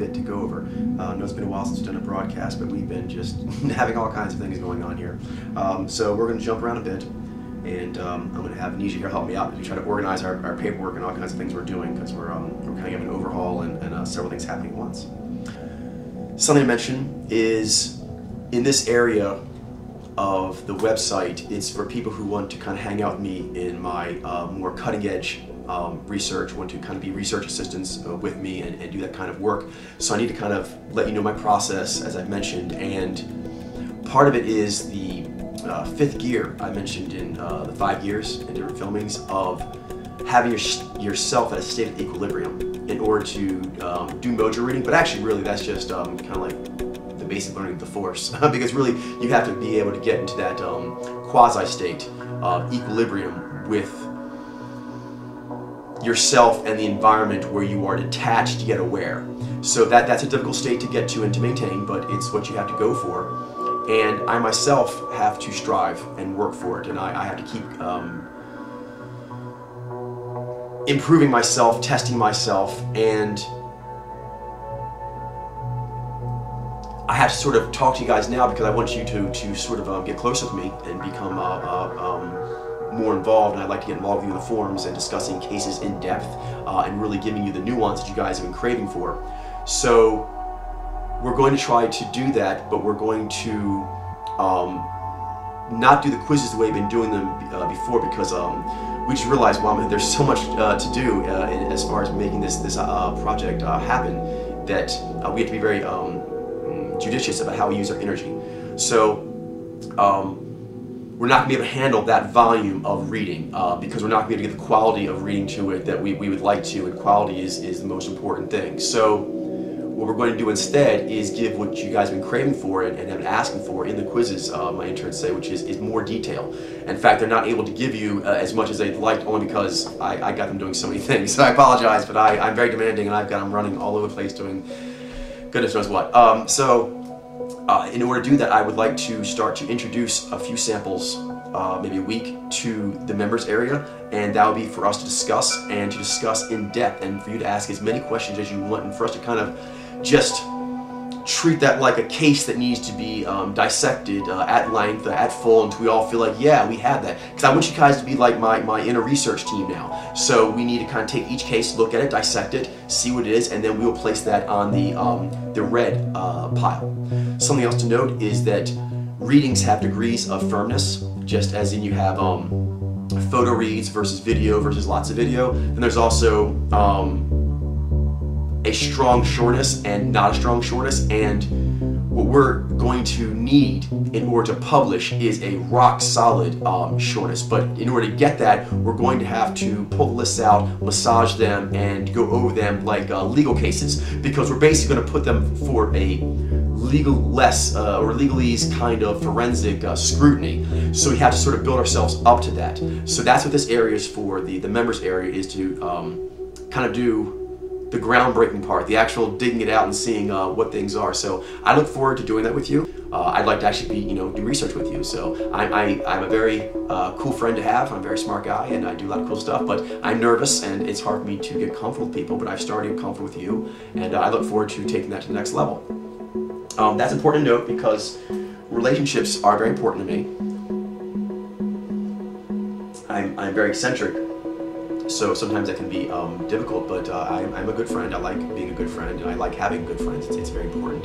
bit to go over. I know it's been a while since we've done a broadcast, but we've been just having all kinds of things going on here. So we're going to jump around a bit, and I'm going to have Nisha here help me out as we try to organize our paperwork and all kinds of things we're doing, because we're kind of an overhaul and several things happening at once. Something to mention is in this area of the website, it's for people who want to kind of hang out with me in my more cutting edge research, want to kind of be research assistants with me and do that kind of work. So I need to kind of let you know my process, as I've mentioned, and part of it is the fifth gear I mentioned in the 5 years in different filmings of having yourself at a state of equilibrium in order to do mojo reading, but actually really that's just kind of like the basic learning of the Force because really you have to be able to get into that quasi state of equilibrium with yourself and the environment where you are detached yet aware. So that's a difficult state to get to and to maintain, but it's what you have to go for. And I myself have to strive and work for it, and I have to keep improving myself, testing myself, and I have to sort of talk to you guys now because I want you to sort of get closer with me and become more involved, and I'd like to get involved with you in the forums and discussing cases in depth and really giving you the nuance that you guys have been craving for. So we're going to try to do that, but we're going to not do the quizzes the way we've been doing them before, because we just realized, wow, there's so much to do as far as making this project happen, that we have to be very judicious about how we use our energy. So we're not going to be able to handle that volume of reading because we're not going to be able to get the quality of reading to it that we would like to, and quality is the most important thing. So what we're going to do instead is give what you guys have been craving for and have been asking for in the quizzes, my interns say, which is more detail. In fact, they're not able to give you as much as they'd like, only because I got them doing so many things. So I apologize, but I'm very demanding, and I've got them running all over the place doing goodness knows what. In order to do that, I would like to start to introduce a few samples, maybe a week, to the members area, and that will be for us to discuss and to discuss in depth, and for you to ask as many questions as you want, and for us to kind of just treat that like a case that needs to be dissected at length, at full, until we all feel like, yeah, we have that. Because I want you guys to be like my inner research team now. So we need to kind of take each case, look at it, dissect it, see what it is, and then we will place that on the red pile. Something else to note is that readings have degrees of firmness, just as in you have photo reads versus video versus lots of video. Then there's also a strong shortness and not a strong shortness, and what we're going to need in order to publish is a rock solid shortness. But in order to get that, we're going to have to pull the lists out, massage them, and go over them like legal cases, because we're basically going to put them for a or legalese kind of forensic scrutiny. So we have to sort of build ourselves up to that. So that's what this area is for. The members area is to kind of do the groundbreaking part, the actual digging it out and seeing what things are. So I look forward to doing that with you. I'd like to actually do research with you. So I'm a very cool friend to have. I'm a very smart guy, and I do a lot of cool stuff, but I'm nervous, and it's hard for me to get comfortable with people, but I've started to get comfortable with you, and I look forward to taking that to the next level. That's important to note because relationships are very important to me. I'm very eccentric, so sometimes that can be difficult, but I'm a good friend. I like being a good friend, and I like having good friends. It's very important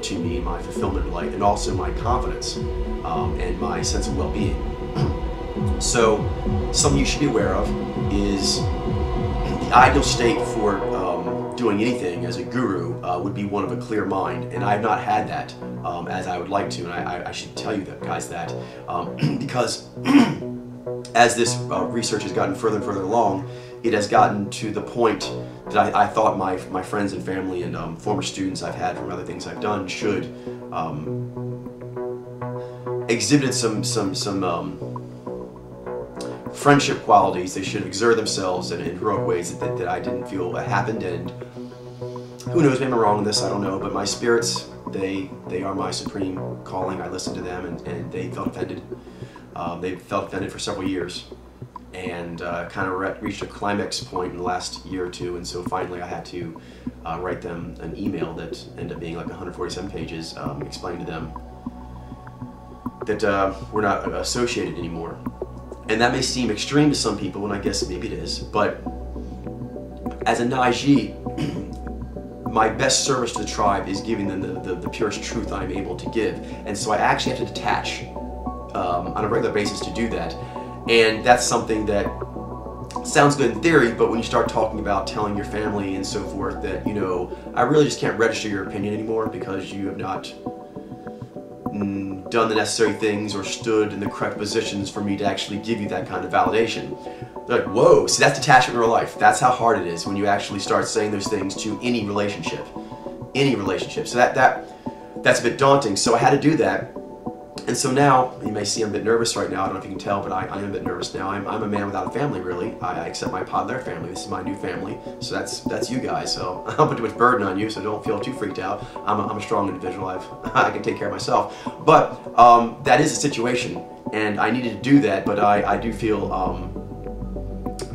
to me, my fulfillment in life, and also my confidence and my sense of well-being. So something you should be aware of is the ideal state for doing anything as a guru would be one of a clear mind, and I have not had that as I would like to, and I should tell you that, guys, that because as this research has gotten further and further along, it has gotten to the point that I thought my friends and family and former students I've had from other things I've done should exhibited some friendship qualities. They should exert themselves in heroic ways that I didn't feel happened, and who knows, maybe I'm wrong in this, I don't know, but my spirits, they are my supreme calling. I listen to them, and they felt offended. They felt offended for several years, and kind of reached a climax point in the last year or two, and so finally I had to write them an email that ended up being like 147 pages, explaining to them that we're not associated anymore. And that may seem extreme to some people, and I guess maybe it is, but as a Naiji, my best service to the tribe is giving them the purest truth I'm able to give. And so I actually have to detach on a regular basis to do that. And that's something that sounds good in theory, but when you start talking about telling your family and so forth that, you know, I really just can't register your opinion anymore because you have not done the necessary things or stood in the correct positions for me to actually give you that kind of validation. They're like, whoa, see, that's detachment in real life. That's how hard it is when you actually start saying those things to any relationship. Any relationship. So that's a bit daunting. So I had to do that. And so now, you may see I'm a bit nervous right now. I don't know if you can tell, but I am a bit nervous now. I'm a man without a family, really. I accept my pod lair family. This is my new family. So that's you guys. So I don't put too much burden on you, so don't feel too freaked out. I'm a strong individual. I can take care of myself. But that is a situation, and I needed to do that, but I do feel a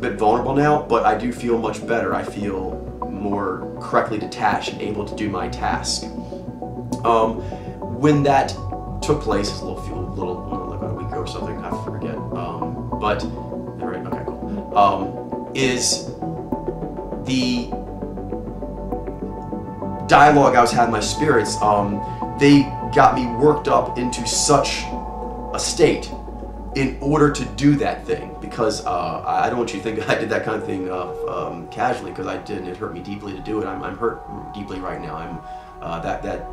bit vulnerable now, but I do feel much better. I feel more correctly detached and able to do my task. When that took place, it's a little like a week ago or something, I forget. But right, okay, cool. Is the dialogue I was having with my spirits? They got me worked up into such a state in order to do that thing, because I don't want you to think I did that kind of thing casually, because I didn't. It hurt me deeply to do it. I'm hurt deeply right now.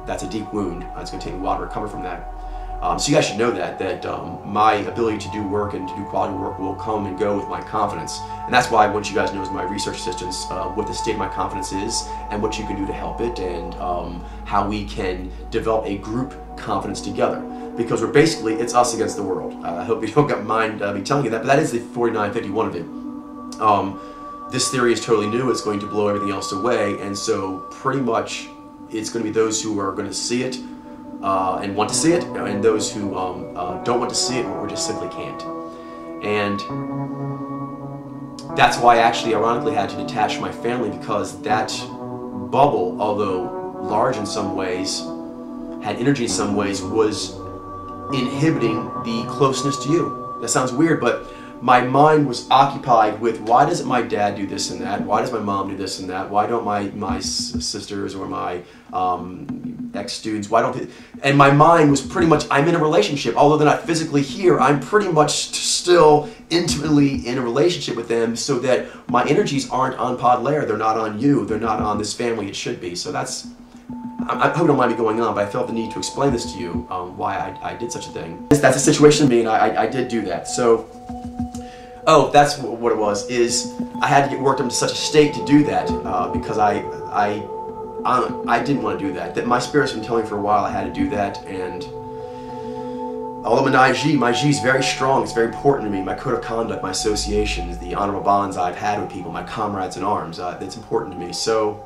That's a deep wound. It's going to take me a while to recover from that. So you guys should know that my ability to do work and to do quality work will come and go with my confidence. And that's why I want you guys to know as my research assistants what the state of my confidence is and what you can do to help it, and how we can develop a group confidence together. Because we're basically, it's us against the world. I hope you don't mind me telling you that, but that is the 4951 of it. This theory is totally new. It's going to blow everything else away, and so pretty much it's going to be those who are going to see it and want to see it, and those who don't want to see it or just simply can't. And that's why I actually ironically had to detach from my family, because that bubble, although large in some ways, had energy in some ways, was inhibiting the closeness to you. That sounds weird, but my mind was occupied with, why doesn't my dad do this and that? Why does my mom do this and that? Why don't my sisters or my ex-students, why don't they? And my mind was pretty much, I'm in a relationship. Although they're not physically here, I'm pretty much still intimately in a relationship with them, so that my energies aren't on pod lair. They're not on you. They're not on this family. It should be. So that's, I hope you don't mind me going on, but I felt the need to explain this to you, why I did such a thing. That's a situation to me, and I did do that. So, oh, that's what it was, is I had to get worked up to such a state to do that, because I didn't want to do that. That my spirit's been telling me for a while I had to do that, and although my Ji is very strong, it's very important to me. My code of conduct, my associations, the honorable bonds I've had with people, my comrades in arms, it's important to me. So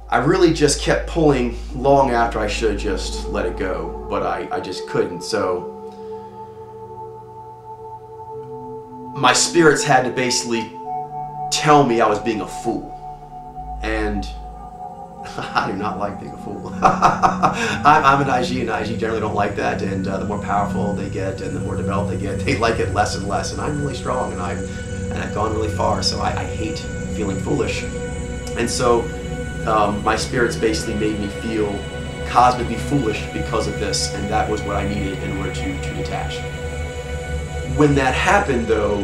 I really just kept pulling long after I should have just let it go, but I just couldn't. So my spirits had to basically tell me I was being a fool. And I do not like being a fool. I'm an IG, and IG generally don't like that, and the more powerful they get and the more developed they get, they like it less and less. And I'm really strong, and I've gone really far, so I hate feeling foolish. And so my spirits basically made me feel cosmically foolish because of this, and that was what I needed in order to detach. When that happened, though,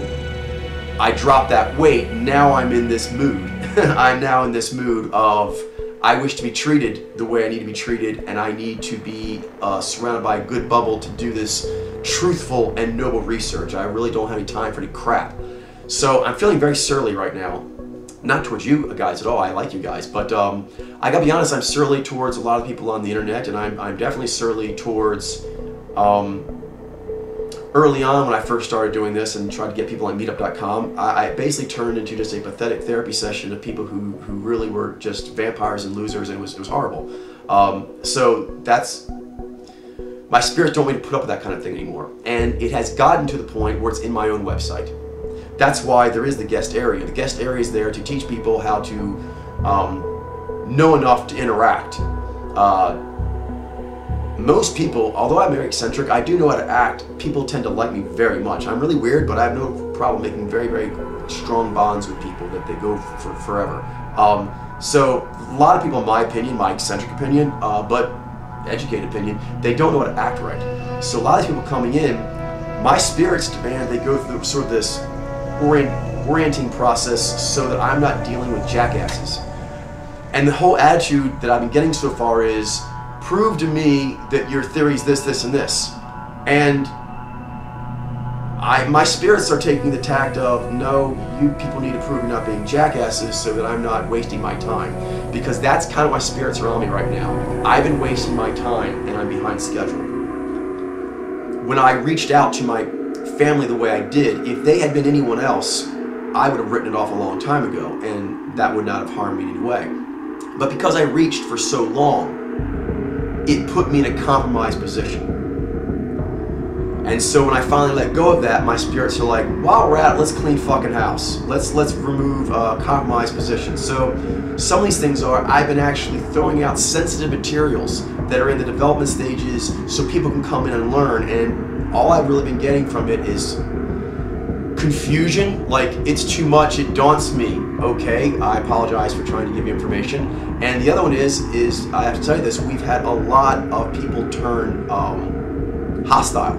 I dropped that weight. Now I'm in this mood. I'm now in this mood of, I wish to be treated the way I need to be treated, and I need to be surrounded by a good bubble to do this truthful and noble research. I really don't have any time for any crap. So I'm feeling very surly right now. Not towards you guys at all, I like you guys, but I gotta be honest, I'm surly towards a lot of people on the internet, and I'm definitely surly towards, early on when I first started doing this and tried to get people on meetup.com, I basically turned into just a pathetic therapy session of people who really were just vampires and losers, and it was horrible. So that's my spirits don't want me to put up with that kind of thing anymore. And it has gotten to the point where it's in my own website. That's why there is the guest area. The guest area is there to teach people how to know enough to interact. Most people, although I'm very eccentric, I do know how to act. People tend to like me very much. I'm really weird, but I have no problem making very, very strong bonds with people that they go for forever. So a lot of people, in my opinion, my eccentric opinion, but educated opinion, they don't know how to act right. So a lot of these people coming in, my spirits demand they go through sort of this orienting process so that I'm not dealing with jackasses. And the whole attitude that I've been getting so far is, prove to me that your theory is this, this, and this. And my spirits are taking the tact of, no, you people need to prove you're not being jackasses so that I'm not wasting my time. Because that's kind of my spirits are on me right now. I've been wasting my time and I'm behind schedule. When I reached out to my family the way I did, if they had been anyone else, I would have written it off a long time ago, and that would not have harmed me in any way. But because I reached for so long, it put me in a compromised position. And so when I finally let go of that, my spirits are like, while we're at it, let's clean fucking house. Let's remove compromised positions. So some of these things are, I've been actually throwing out sensitive materials that are in the development stages so people can come in and learn, and all I've really been getting from it is confusion, like it's too much, it daunts me. Okay, I apologize for trying to give you information. And the other one is I have to tell you this, we've had a lot of people turn hostile.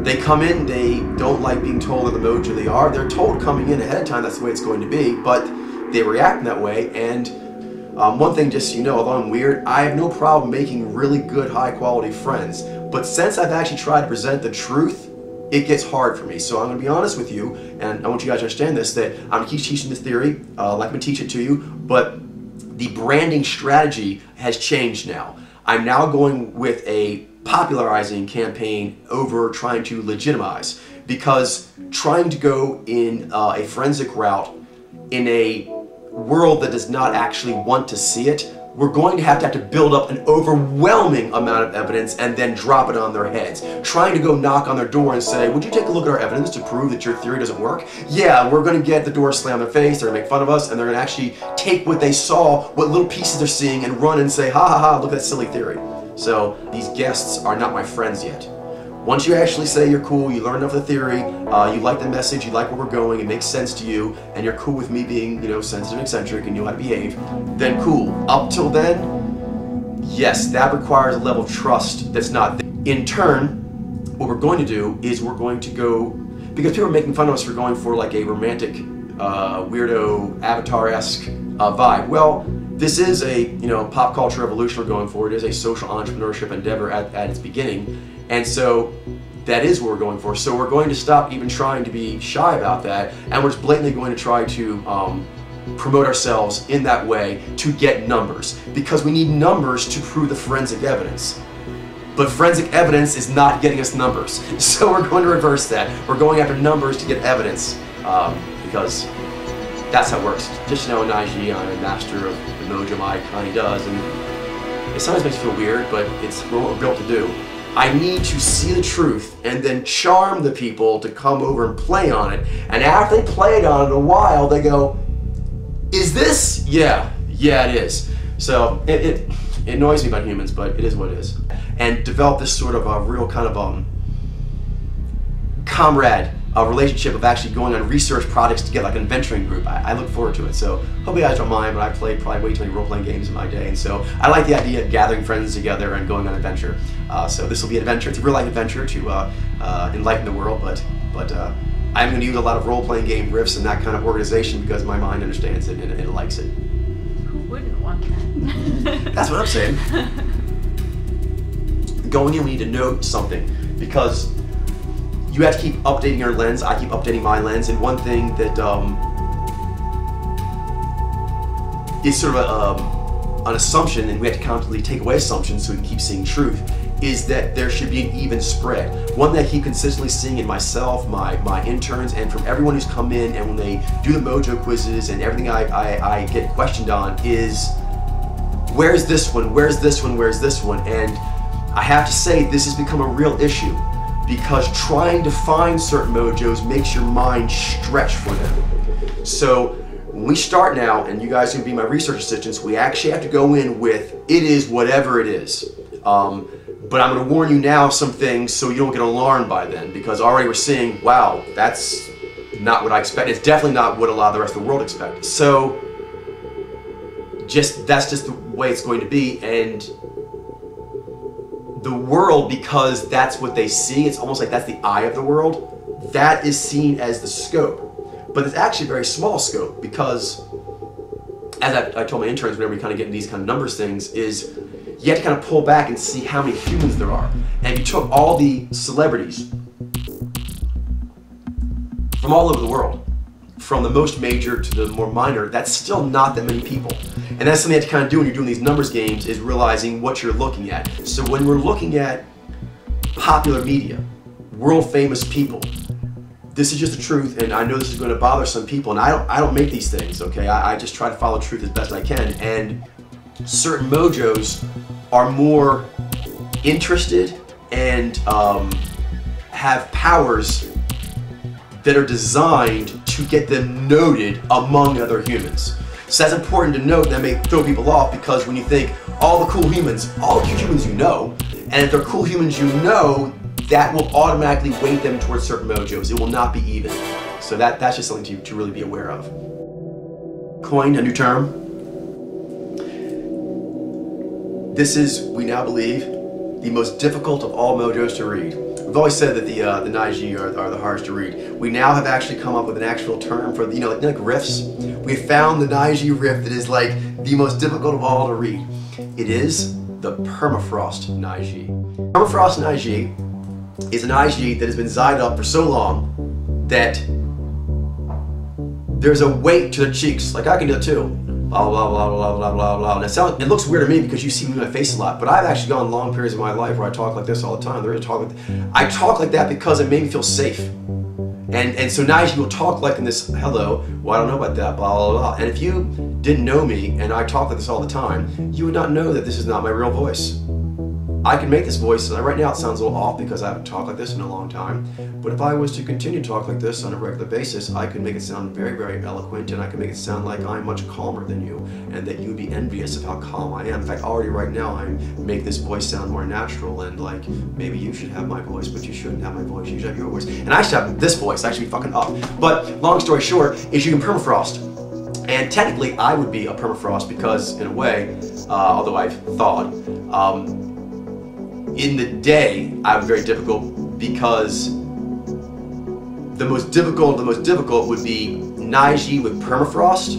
They come in, they don't like being told of the mojo they are. They're told coming in ahead of time that's the way it's going to be, but they react in that way. And one thing, just so you know, although I'm weird, I have no problem making really good, high quality friends. But since I've actually tried to present the truth, it gets hard for me. So I'm going to be honest with you, and I want you guys to understand this, that I'm going to keep teaching this theory, like I'm going to teach it to you, but the branding strategy has changed now. I'm now going with a popularizing campaign over trying to legitimize, because trying to go in a forensic route in a world that does not actually want to see it, we're going to have to build up an overwhelming amount of evidence and then drop it on their heads. Trying to go knock on their door and say, would you take a look at our evidence to prove that your theory doesn't work? Yeah, we're going to get the door slammed in their face, they're going to make fun of us, and they're going to actually take what they saw, what little pieces they're seeing, and run and say, ha ha ha, look at that silly theory. So these guests are not my friends yet. Once you actually say you're cool, you learn enough of the theory, you like the message, you like where we're going, it makes sense to you, and you're cool with me being, you know, sensitive and eccentric and you know how to behave, then cool. Up till then, yes, that requires a level of trust that's not there. In turn, what we're going to do is we're going to go, because people are making fun of us for going for like a romantic, weirdo, avatar-esque vibe. Well, this is a, you know, pop culture revolution we're going for. It is a social entrepreneurship endeavor at its beginning. And so that is what we're going for. So we're going to stop even trying to be shy about that, and we're just blatantly going to try to promote ourselves in that way to get numbers, because we need numbers to prove the forensic evidence. But forensic evidence is not getting us numbers. So we're going to reverse that. We're going after numbers to get evidence, because that's how it works. Just to know, in IG, I'm a master of the mojo my kind does, and it sometimes makes me feel weird, but it's what we're built to do. I need to see the truth and then charm the people to come over and play on it. And after they played on it a while, they go, is this? Yeah, it is. So it annoys me about humans, but it is what it is. And develop this sort of a real kind of comrade relationship of actually going on research projects to get like an adventuring group. I look forward to it. So hope you guys don't mind, but I played probably way too many role-playing games in my day, and so I like the idea of gathering friends together and going on adventure. So this will be an adventure. It's a real-life adventure to enlighten the world, but I'm going to use a lot of role-playing game riffs and that kind of organization because my mind understands it and it likes it. Who wouldn't want that? That's what I'm saying. Going in, we need to know something, because you have to keep updating your lens. I keep updating my lens, and one thing that is sort of an assumption, and we have to constantly take away assumptions so we can keep seeing truth, is that there should be an even spread. One that I keep consistently seeing in myself, my interns, and from everyone who's come in, and when they do the mojo quizzes and everything I get questioned on is, where's this one, where's this one, where's this one? And I have to say this has become a real issue because trying to find certain mojos makes your mind stretch for them. So when we start now, and you guys can be my research assistants, we actually have to go in with it is whatever it is. But I'm going to warn you now some things so you don't get alarmed by then, because already we're seeing, wow, that's not what I expect. It's definitely not what a lot of the rest of the world expected. So that's just the way it's going to be, and the world, because that's what they see, it's almost like that's the eye of the world, that is seen as the scope. But it's actually a very small scope, because as I told my interns whenever we kind of get into these kind of numbers things, is you have to kind of pull back and see how many humans there are. And if you took all the celebrities from all over the world, from the most major to the more minor, that's still not that many people. And that's something you have to kind of do when you're doing these numbers games, is realizing what you're looking at. So when we're looking at popular media, world famous people, this is just the truth, and I know this is going to bother some people, and I don't make these things, okay? I just try to follow truth as best I can, and certain mojos are more interested and have powers that are designed to get them noted among other humans. So that's important to note. That may throw people off, because when you think all the cool humans, all the humans you know, and if they're cool humans you know, that will automatically weight them towards certain mojos. It will not be even. So that's just something to really be aware of. Coined a new term. This is, we now believe, the most difficult of all mojos to read. We've always said that the Naiji are the hardest to read. We now have actually come up with an actual term for, you know, like riffs. We found the Naiji riff that is like the most difficult of all to read. It is the permafrost Naiji. Permafrost Naiji is an Naiji that has been zied up for so long that there's a weight to the cheeks. Like I can do it too. Blah, blah, blah, blah, blah, blah, blah. And it looks weird to me because you see me in my face a lot, but I've actually gone long periods of my life where I talk like this all the time. I talk like that because it made me feel safe. And so Naiji will talk like in this, hello, well, I don't know about that, blah, blah, blah. And if you didn't know me and I talk like this all the time, you would not know that this is not my real voice. I can make this voice, and right now it sounds a little off because I haven't talked like this in a long time, but if I was to continue to talk like this on a regular basis, I could make it sound very, very eloquent, and I could make it sound like I'm much calmer than you, and that you would be envious of how calm I am. In fact, already right now I make this voice sound more natural, and like, maybe you should have my voice, but you shouldn't have my voice, you should have your voice. And I should have this voice, I should be fucking up. But long story short, is you can permafrost. And technically I would be a permafrost because, in a way, although I've thawed, in the day, I'm very difficult because the most difficult would be Naiji with permafrost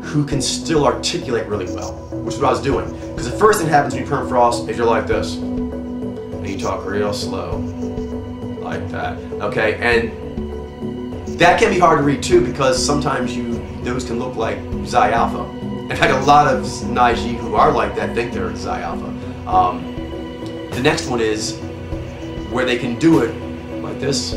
who can still articulate really well, which is what I was doing. Because the first thing that happens when you permafrost is you're like this, and you talk real slow, like that, okay? And that can be hard to read too, because sometimes those can look like Xi Alpha. In fact, a lot of Naiji who are like that think they're Xi Alpha. The next one is where they can do it like this,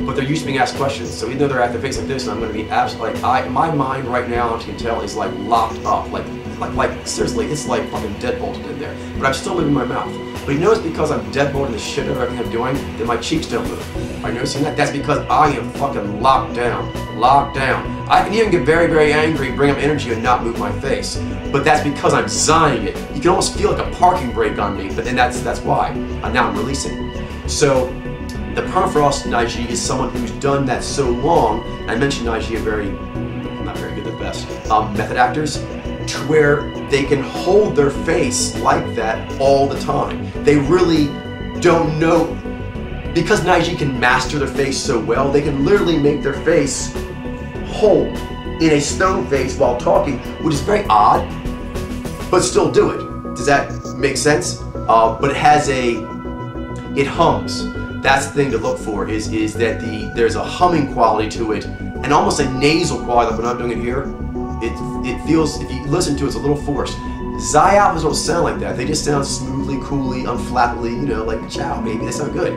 but they're used to being asked questions. So even though they're at their face like this, and I'm going to be absolutely like, my mind right now, as you can tell, is like locked up. Like seriously, it's like fucking deadbolted in there. But I'm still moving my mouth. But you notice because I'm deadbolting the shit out of everything I'm doing, that my cheeks don't move. Are you noticing that? That's because I am fucking locked down. Locked down. I can even get very, very angry, bring up energy, and not move my face. But that's because I'm Zying it. You can almost feel like a parking brake on me, but then that's why. Now I'm releasing. So the permafrost Naiji is someone who's done that so long. I mentioned Naiji are not very good at best, method actors, to where they can hold their face like that all the time. They really don't know, because Naiji can master their face so well, they can literally make their face hold in a stone face while talking, which is very odd, but still do it. Does that make sense? But it hums. That's the thing to look for, is that there's a humming quality to it, and almost a nasal quality. Like when I'm doing it here, it feels, if you listen to it, it's a little forced. Xi Alphas don't sound like that. They just sound smoothly, coolly, unflappably, you know, like ciao, baby. They sound good.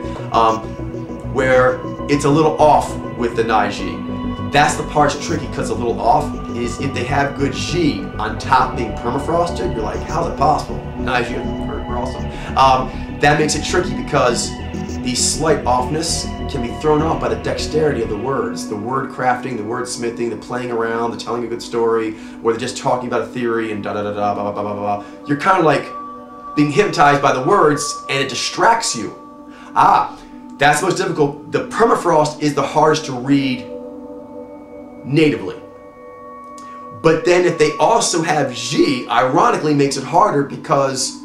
Where it's a little off with the Naiji. That's the part that's tricky, because a little off is if they have good Xi on top being permafrosted, you're like, how's it possible? Naiji, we're awesome. that makes it tricky because the slight offness can be thrown off by the dexterity of the words, the word crafting, the word smithing, the playing around, the telling a good story, or they're just talking about a theory and da-da-da-da, blah, blah, blah, blah, blah. You're kind of like being hypnotized by the words and it distracts you. That's the most difficult. The permafrost is the hardest to read natively. But then if they also have G, ironically makes it harder because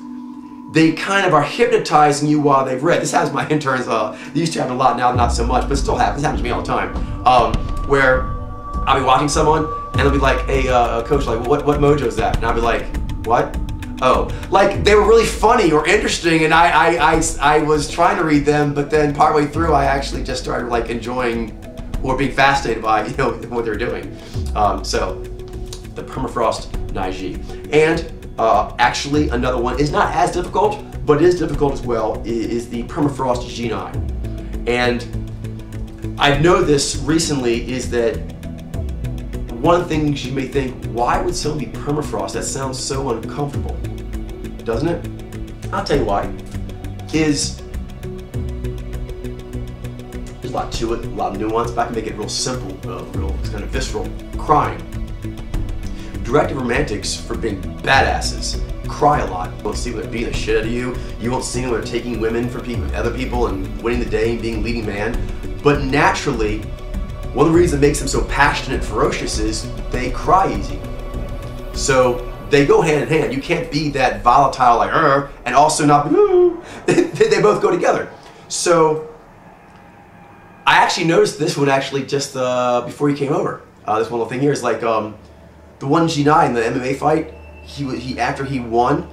they kind of are hypnotizing you while they've read. This happens to my interns. They used to happen a lot, now not so much, but it still happens. This happens to me all the time. Where I'll be watching someone and they'll be like, hey, coach, like, what mojo is that? And I'll be like, what? Oh, like they were really funny or interesting, and I was trying to read them, but then partway through I actually just started like enjoying or being fascinated by what they're doing. So the permafrost Naiji, and actually another one is not as difficult, but it is difficult as well. Is the permafrost Jinai, and I know this recently is that one of the things you may think, why would someone be permafrost? That sounds so uncomfortable, doesn't it? I'll tell you why. There's a lot to it, a lot of nuance, but I can make it real simple, real kind of visceral. Crying. Directive romantics, for being badasses, cry a lot. You won't see them beating the shit out of you. You won't see them taking women for other people and winning the day and being leading man. But naturally, one of the reasons that makes them so passionate and ferocious is they cry easy. So they go hand in hand. You can't be that volatile like and also not they both go together. So I actually noticed this one actually just before he came over. This one little thing here is like the one Jinai in the MMA fight. He after he won,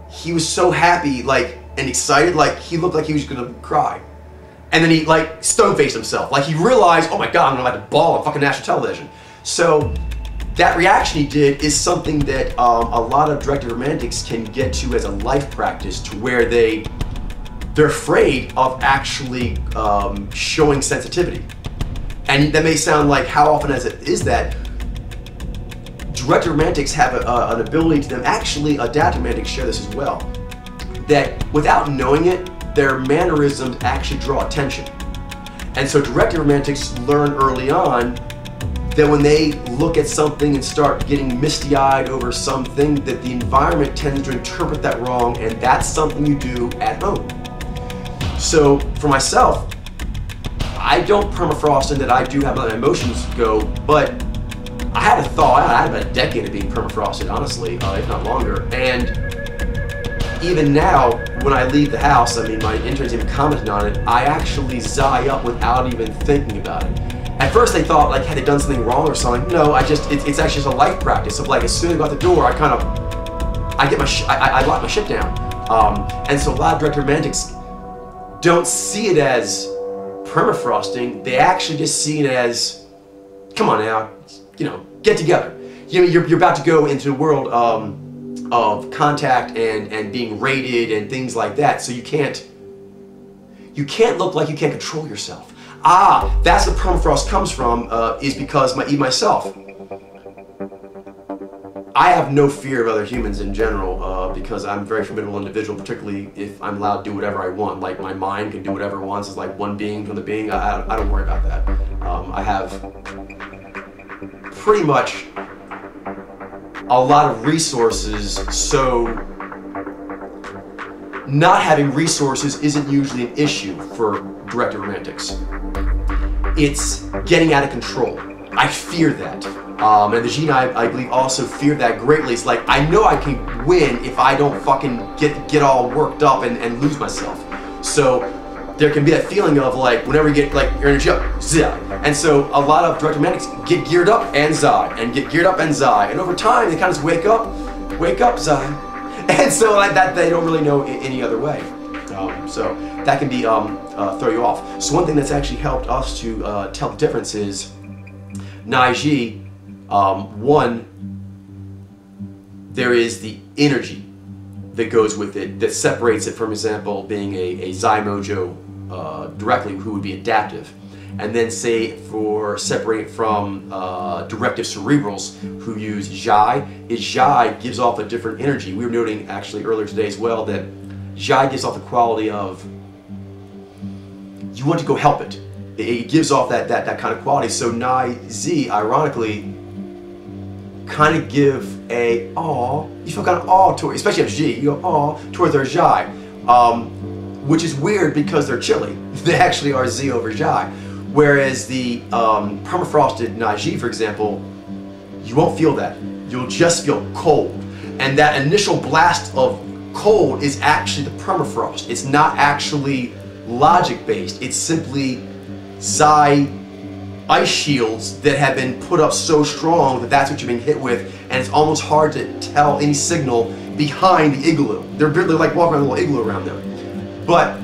he was so happy like and excited, like he looked like he was gonna cry. And then he like stone-faced himself. Like he realized, oh my God, I'm gonna have to bawl on fucking national television. So that reaction he did is something that a lot of directed romantics can get to as a life practice, to where they're afraid of actually showing sensitivity. And that may sound like, how often is that? Directed romantics have an ability to them, actually adaptive romantics share this as well, that without knowing it, their mannerisms actually draw attention. And so directed romantics learn early on that when they look at something and start getting misty-eyed over something, that the environment tends to interpret that wrong, and that's something you do at home. So for myself, I don't permafrost in that I do have my emotions go, but I had a thaw out. I had about a decade of being permafrosted, honestly, if not longer. And even now, when I leave the house, I mean, my interns even commented on it, I actually zai up without even thinking about it. At first they thought, like, had they done something wrong or something? No, it's actually just a life practice of like, as soon as I go out the door, I lock my shit down. And so a lot of directed romantics don't see it as permafrosting. They actually just see it as, come on now, get together. You're about to go into the world of contact and being rated and things like that. So you can't look like you can't control yourself. That's where permafrost comes from, is because myself, I have no fear of other humans in general, because I'm a very formidable individual, particularly if I'm allowed to do whatever I want. Like, my mind can do whatever it wants. It's like one being from the being. I don't worry about that. I have pretty much a lot of resources, so not having resources isn't usually an issue for directed romantics. It's getting out of control. I fear that. And the Jinai, I believe, also fear that greatly. It's like, I know I can win if I don't fucking get all worked up and lose myself. So there can be that feeling of like, whenever you get like your energy up, zai. And so a lot of directed romantics get geared up and zai, and get geared up and zai. And over time, they kind of just wake up, zai. And so like that, they don't really know any other way. So that can be throw you off. So one thing that's actually helped us to tell the difference is Naiji. One, there is the energy that goes with it that separates it from, example, being a Zai Mojo directly, who would be adaptive. and then say for separate from directive cerebrals who use Jai, is Jai gives off a different energy. We were noting actually earlier today as well that Jai gives off the quality of you want to go help it. It gives off that kind of quality. So Nai Z, ironically, kind of give a aw, you feel kind of aw toward, especially if G, you go aw towards their Jai, which is weird because they're chilly. They actually are Z over Jai. Whereas the permafrosted Nai G, for example, you won't feel that. You'll just feel cold. And that initial blast of cold is actually the permafrost. It's not actually logic based. It's simply Xi ice shields that have been put up so strong that that's what you're being hit with, and it's almost hard to tell any signal behind the igloo. They're like walking around a little igloo around them. But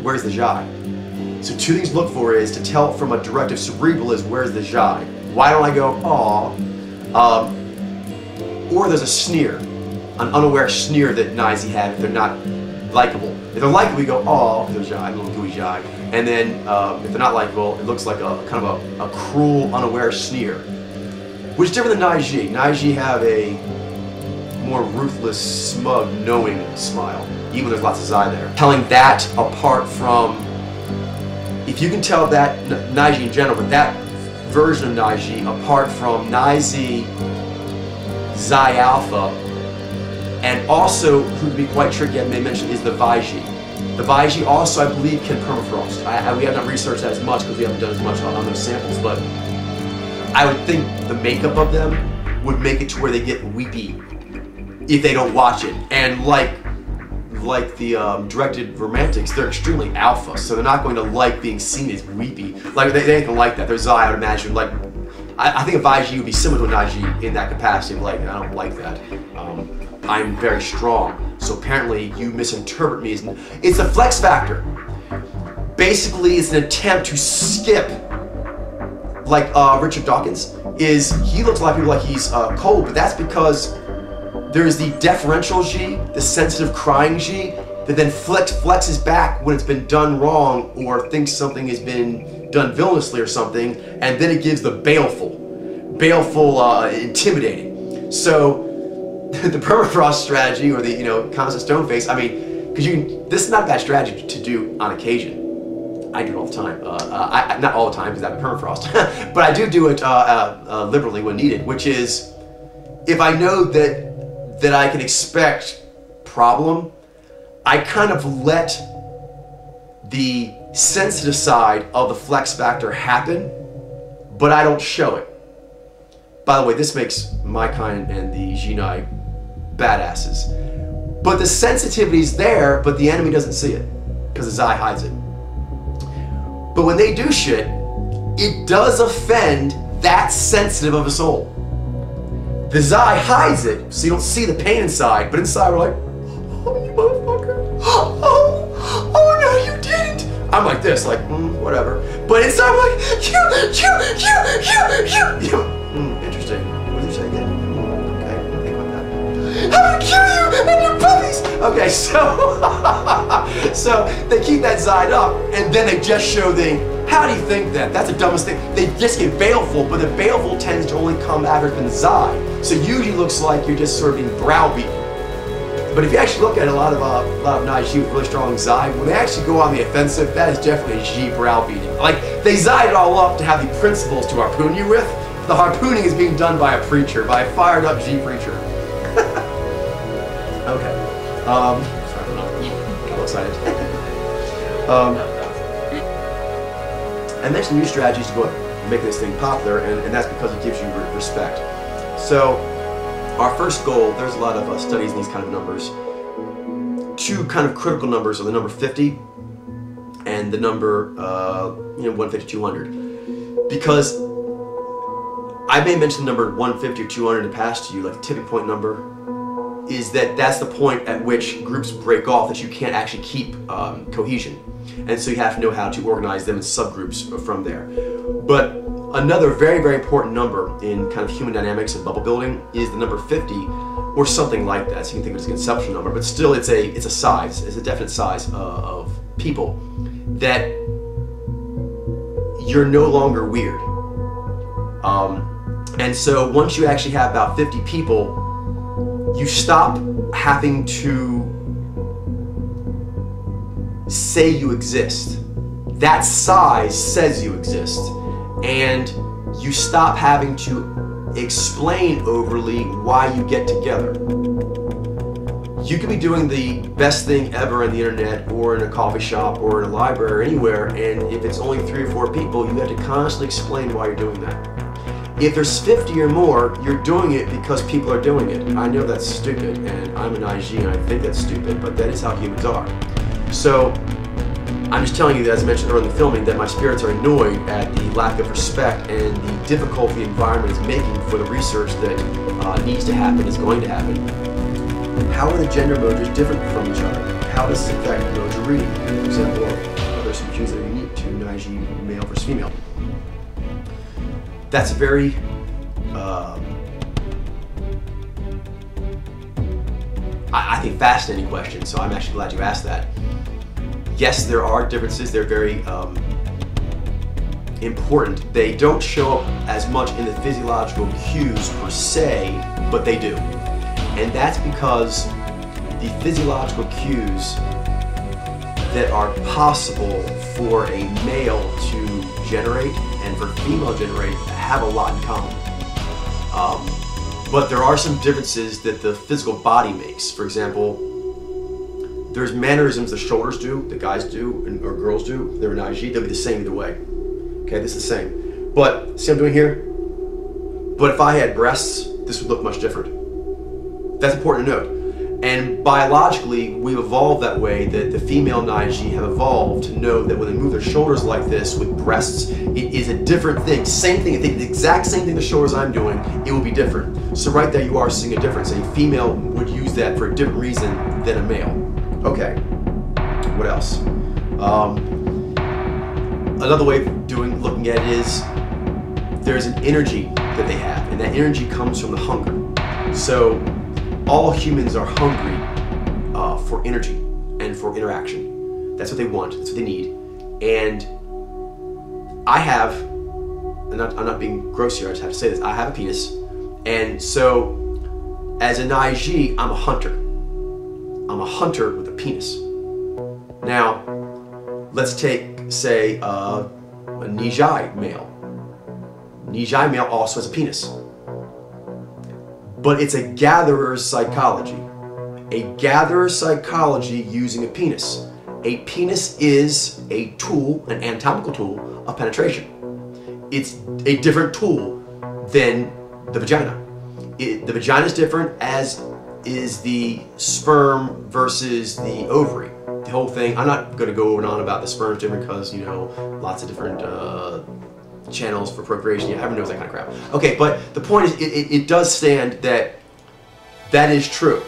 where's the Jai? So two things to look for is to tell from a directive cerebral is where's the Jai? Why don't I go aw? Or there's a sneer, an unaware sneer that Nizi had if they're not likable. If they're likable, we go aw, there's Jai, a little gooey Jai. And then if they're not likable, it looks like a kind of a cruel, unaware sneer. Which is different than Naiji. Naiji have a more ruthless, smug, knowing smile, even though there's lots of Zai there. Telling that apart from, if you can tell that, Naiji in general, but that version of Naiji apart from Naizi, Zai Alpha, and also, who can be quite tricky, I may mention, is the Vaiji. The Vaiji also, I believe, can permafrost. We have not researched that as much because we haven't done as much on those samples, but I would think the makeup of them would make it to where they get weepy if they don't watch it. And like the directed romantics, they're extremely alpha, so they're not going to like being seen as weepy. Like they ain't gonna like that. They're Zai, I would imagine. Like I think a Vaiji would be similar to a Naiji in that capacity of like, I don't like that. I'm very strong. So apparently you misinterpret me as, it's a flex factor. Basically it's an attempt to skip, like Richard Dawkins, he looks a lot of people like he's cold, but that's because there's the deferential G, the sensitive crying G, that then flexes back when it's been done wrong or thinks something has been done villainously or something, and then it gives the baleful, intimidating. So the permafrost strategy, or the constant stone face. I mean, because this is not a bad strategy to do on occasion. I do it all the time. Not all the time because I have permafrost, but I do it liberally when needed. Which is, if I know that I can expect problem, I kind of let the sensitive side of the flex factor happen, but I don't show it. By the way, this makes my kind and the Jinai badasses. But the sensitivity's there, but the enemy doesn't see it, because the Zai hides it. But when they do shit, it does offend that sensitive of a soul. The Zai hides it, so you don't see the pain inside, but inside we're like, oh, you motherfucker. Oh no, you didn't. I'm like this, like, whatever. But inside I'm like, you. Interesting. What did you say again? Okay, think about that. I'm gonna kill you and your puppies! Okay, so they keep that Zide up, and then they just show how do you think that? That's the dumbest thing. They just get baleful, but the baleful tends to only come after it's been Zide. So usually looks like you're just sort of being browbeaten. But if you actually look at a lot of Naiji with really strong Zai, when they actually go on the offensive, that is definitely a G browbeating. Like, they Zide it all up to have the principles to harpoon you with. The harpooning is being done by a preacher, by a fired up G preacher. Okay. Sorry, I'm all excited. I mentioned new strategies to go make this thing popular, and that's because it gives you respect. So, our first goal, there's a lot of studies in these kind of numbers. Two kind of critical numbers are the number 50 and the number 150, 200. Because I may mention the number 150 or 200 in the past to you, like the tipping point number, is that's the point at which groups break off, that you can't actually keep cohesion. And so you have to know how to organize them in subgroups from there. But another very, very important number in kind of human dynamics and bubble building is the number 50, or something like that. So you can think of it as a conceptual number, but still it's a size, it's a definite size of people that you're no longer weird. And so once you actually have about 50 people, you stop having to say you exist. That size says you exist. And you stop having to explain overly why you get together. You could be doing the best thing ever on the internet or in a coffee shop or in a library or anywhere, and if it's only 3 or 4 people, you have to constantly explain why you're doing that. If there's 50 or more, you're doing it because people are doing it. I know that's stupid, and I'm an IG and I think that's stupid, but that is how humans are. So I'm just telling you, as I mentioned earlier in the filming, that my spirits are annoyed at the lack of respect and the difficulty the environment is making for the research that needs to happen, is going to happen. How are the gender modes different from each other? How does this affect modes of reading? For example, are there some cues that are unique to an IG male versus female? That's a very I think fascinating question, so I'm actually glad you asked that. Yes, there are differences. They're very important. They don't show up as much in the physiological cues per se, but they do. And that's because the physiological cues that are possible for a male to generate and for female to generate have a lot in common. But there are some differences that the physical body makes. For example, there's mannerisms the shoulders do, the guys do, or girls do. They're an IG, they'll be the same either way. Okay, this is the same. But, see what I'm doing here? But if I had breasts, this would look much different. That's important to note. And biologically, we've evolved that way, that the female IG have evolved to know that when they move their shoulders like this with breasts, it is a different thing. Same thing, the exact same thing the shoulders I'm doing, it will be different. So right there you are seeing a difference. A female would use that for a different reason than a male. Okay, what else? Another way of looking at it is there's an energy that they have, and that energy comes from the hunger. So all humans are hungry for energy and for interaction. That's what they want, that's what they need. And I have, I'm not being gross here, I just have to say this, I have a penis. And so as an IG, I'm a hunter. I'm a hunter with a penis. Now, let's take, say, a Nijai male. Nijai male also has a penis. But it's a gatherer's psychology. A gatherer's psychology using a penis. A penis is a tool, an anatomical tool of penetration. It's a different tool than the vagina. The vagina is different, as is the sperm versus the ovary. The whole thing, I'm not going to go over and on about the sperm different because, you know, lots of different channels for procreation. Yeah, everyone knows that kind of crap. Okay, but the point is, it does stand that that is true.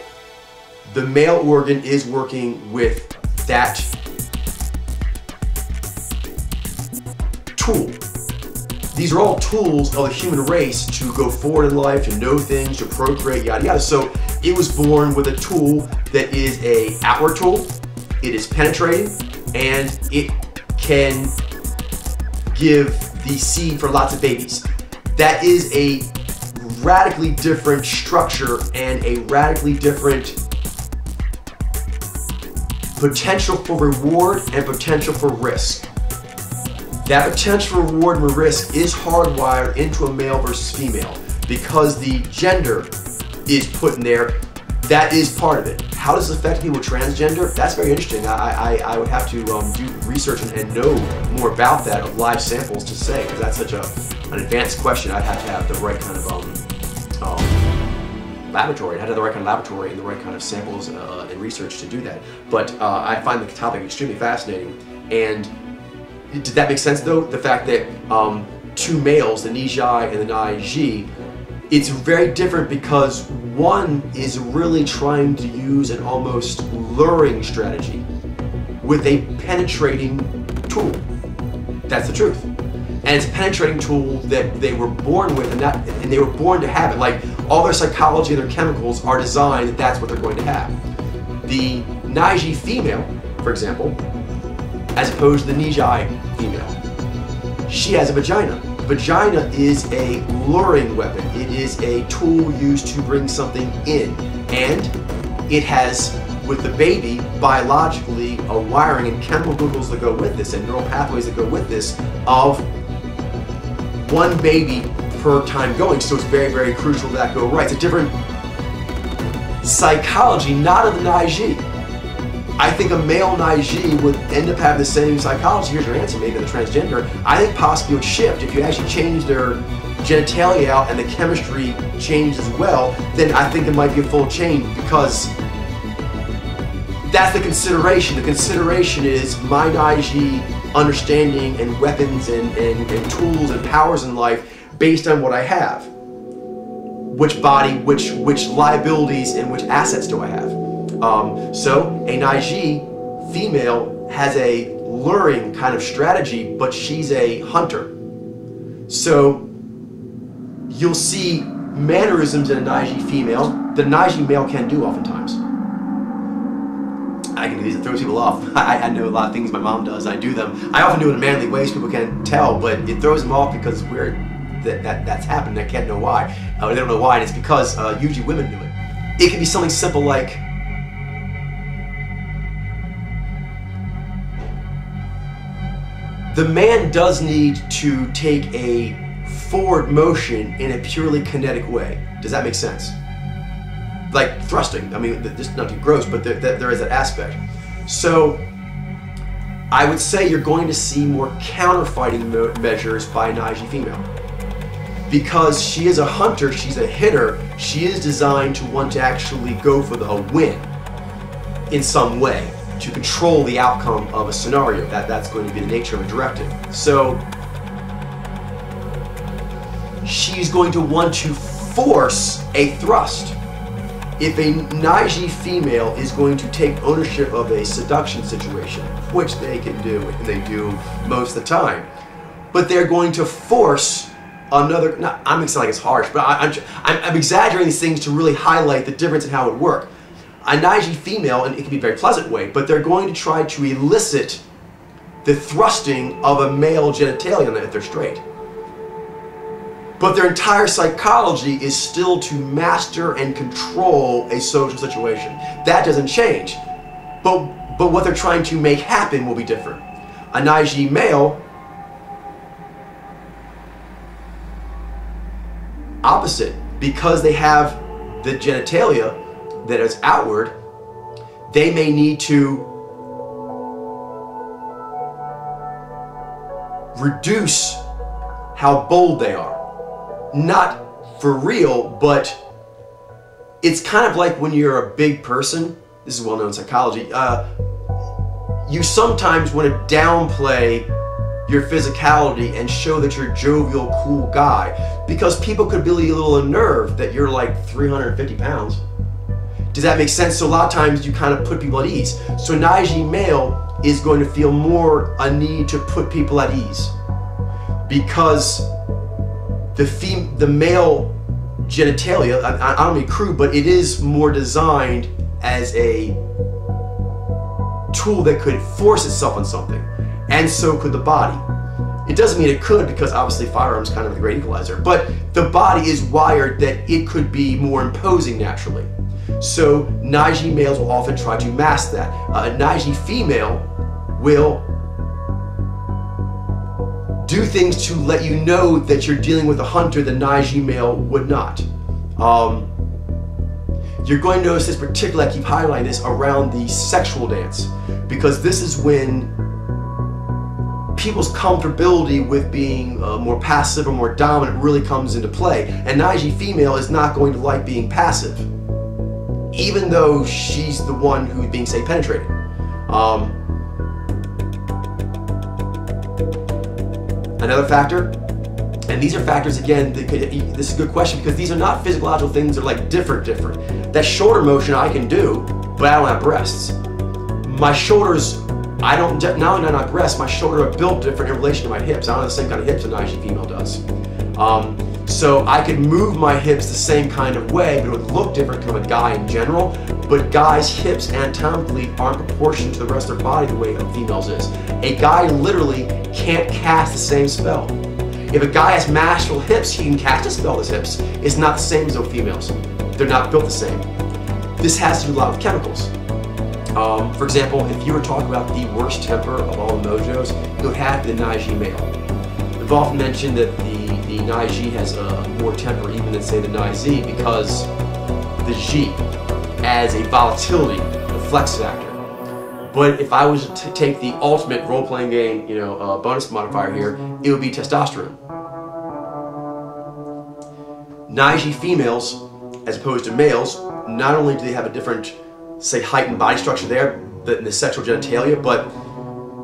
The male organ is working with that tool. These are all tools of the human race to go forward in life, to know things, to procreate, yada yada. So it was born with a tool that is an outward tool, it is penetrating, and it can give the seed for lots of babies. That is a radically different structure and a radically different potential for reward and potential for risk. That potential for reward and risk is hardwired into a male versus female because the gender is put in there. That is part of it. How does it affect people transgender? That's very interesting. I would have to do research and know more about that of live samples to say, because that's such an advanced question. I'd have to have the right kind of laboratory. I'd have to have the right kind of laboratory and the right kind of samples and research to do that. But I find the topic extremely fascinating. And did that make sense though? The fact that two males, the Nijai and the Naiji, it's very different because one is really trying to use an almost luring strategy with a penetrating tool. That's the truth. And it's a penetrating tool that they were born with, and they were born to have it. Like, all their psychology and their chemicals are designed that that's what they're going to have. The Naiji female, for example, as opposed to the Nijai female, she has a vagina. Vagina is a luring weapon. It is a tool used to bring something in. And it has, with the baby, biologically, a wiring and chemicals that go with this and neural pathways that go with this of one baby per time going. So it's very, very crucial that go right. It's a different psychology, not of the Naiji. I think a male Naiji would end up having the same psychology. Here's your answer, maybe the transgender. I think possibly it would shift. If you actually change their genitalia out and the chemistry changed as well, then I think it might be a full change, because that's the consideration. The consideration is my Naiji understanding and weapons and tools and powers in life based on what I have. Which body, which liabilities, and which assets do I have? So a Naiji female has a luring kind of strategy, but she's a hunter. So you'll see mannerisms in a Naiji female that a Naiji male can't do oftentimes. I can do these, it throws people off. I know a lot of things my mom does, I do them. I often do it in manly ways, people can't tell, but it throws them off because it's weird that's happened. I can't know why. They don't know why, and it's because usually women do it. It can be something simple like, the man does need to take a forward motion in a purely kinetic way. Does that make sense? Like thrusting. I mean, this is not too gross, but there is that aspect. So I would say you're going to see more counter-fighting measures by a Naiji female. Because she is a hunter, she's a hitter, she is designed to want to actually go for a win in some way, to control the outcome of a scenario. That's going to be the nature of a directive. So she's going to want to force a thrust. If a Naiji female is going to take ownership of a seduction situation, which they can do, and they do most of the time, but they're going to force another, I'm saying like it's harsh, but I'm exaggerating these things to really highlight the difference in how it would work. A Naiji female, and it can be a very pleasant way, but they're going to try to elicit the thrusting of a male genitalia if they're straight. But their entire psychology is still to master and control a social situation. That doesn't change. But what they're trying to make happen will be different. A Naiji male, opposite, because they have the genitalia that is outward, they may need to reduce how bold they are. Not for real, but it's kind of like when you're a big person, this is well known in psychology, you sometimes want to downplay your physicality and show that you're a jovial, cool guy, because people could be a little unnerved that you're like 350 pounds. Does that make sense? So a lot of times you kind of put people at ease. So Naiji male is going to feel more a need to put people at ease, because the male genitalia, I don't mean crude, but it is more designed as a tool that could force itself on something, and so could the body. It doesn't mean it could, because obviously firearms kind of the great equalizer, but the body is wired that it could be more imposing naturally. So Naiji males will often try to mask that. A Naiji female will do things to let you know that you're dealing with a hunter the Naiji male would not. You're going to notice this particularly, I keep highlighting this, around the sexual dance, because this is when people's comfortability with being more passive or more dominant really comes into play. And Naiji female is not going to like being passive, even though she's the one who's being, say, penetrated. Another factor, and these are factors, again, this is a good question, because these are not physiological things, they're like different. That shoulder motion I can do, but I don't have breasts. My shoulders, not only not breasts, my shoulders are built different in relation to my hips. I don't have the same kind of hips a Naiji female does. So I could move my hips the same kind of way, but it would look different from a guy in general. But guys' hips anatomically aren't proportioned to the rest of their body the way a female's is. A guy literally can't cast the same spell. If a guy has masterful hips, he can cast a spell with his hips. It's not the same as those females. They're not built the same. This has to do a lot with chemicals. For example, if you were talking about the worst temper of all the mojos, it would have the Naiji male. We've often mentioned that the Naiji has more temper even than, say, the Naizi, because the Ji adds a volatility, a flex factor. But if I was to take the ultimate role-playing game, bonus modifier here, it would be testosterone. Naiji females, as opposed to males, not only do they have a different, say, height and body structure there than the sexual genitalia, but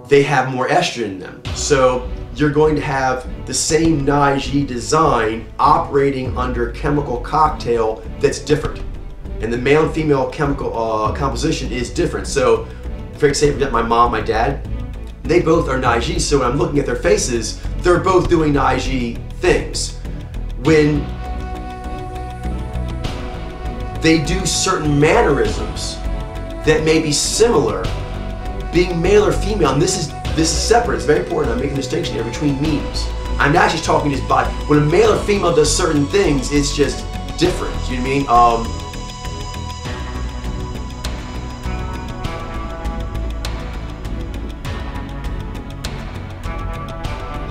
they have more estrogen in them. So you're going to have the same Naiji design operating under a chemical cocktail that's different. And the male and female chemical composition is different. So, for example, my mom, my dad, they both are Naiji, so when I'm looking at their faces, they're both doing Naiji things. When they do certain mannerisms that may be similar, being male or female, and this is separate, it's very important, I'm making a distinction here between memes. I'm actually talking just body. When a male or female does certain things, it's just different, you know what I mean?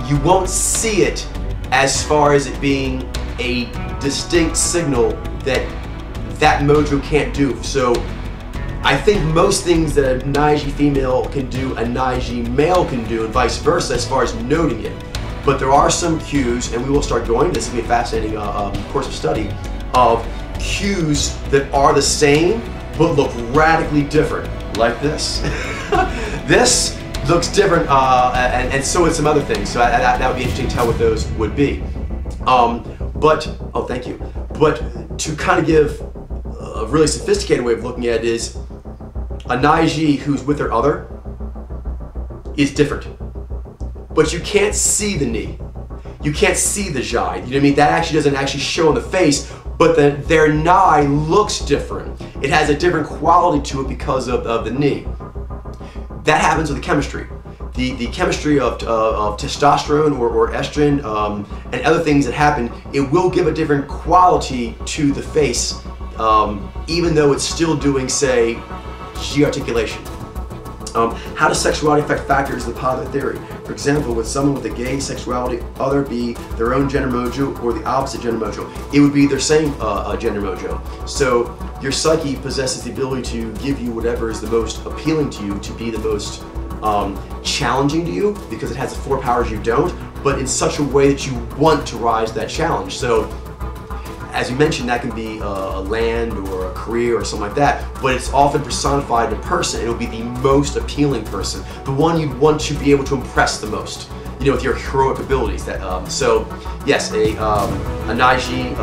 You won't see it as far as it being a distinct signal that that mojo can't do. So I think most things that a Naiji female can do, a Naiji male can do, and vice versa as far as noting it. But there are some cues, and we will start going, this will be a fascinating course of study, of cues that are the same but look radically different, like this. This looks different, and so would some other things. So that would be interesting to tell what those would be. Oh, thank you. But to kind of give a really sophisticated way of looking at it is, a Naiji who's with their other is different. But you can't see the knee. You can't see the jai. You know what I mean? That actually doesn't actually show on the face, but their nai looks different. It has a different quality to it because of the knee. That happens with the chemistry. The chemistry of testosterone or estrogen and other things that happen, it will give a different quality to the face, even though it's still doing, say, G-articulation. How does sexuality affect factors of the positive theory? For example, would someone with a gay sexuality other be their own gender mojo or the opposite gender mojo? It would be their same gender mojo. So your psyche possesses the ability to give you whatever is the most appealing to you, to be the most challenging to you, because it has the 4 powers you don't, but in such a way that you want to rise to that challenge. So as you mentioned, that can be a land or a career or something like that, but it's often personified in a person. It'll be the most appealing person, the one you'd want to be able to impress the most, with your heroic abilities. So yes, a Naiji,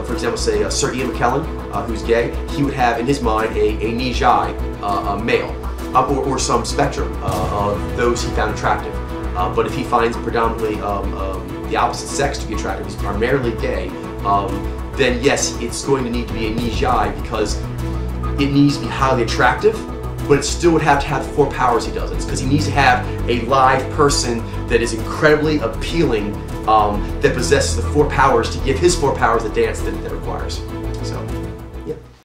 for example, say Sir Ian McKellen, who's gay, he would have in his mind a Nijai, a male, or some spectrum of those he found attractive. But if he finds predominantly the opposite sex to be attractive, he's primarily gay, then yes, it's going to need to be a Nijai, because it needs to be highly attractive, but it still would have to have the 4 powers he does. It's because he needs to have a live person that is incredibly appealing, that possesses the 4 powers to give his 4 powers the dance that it requires.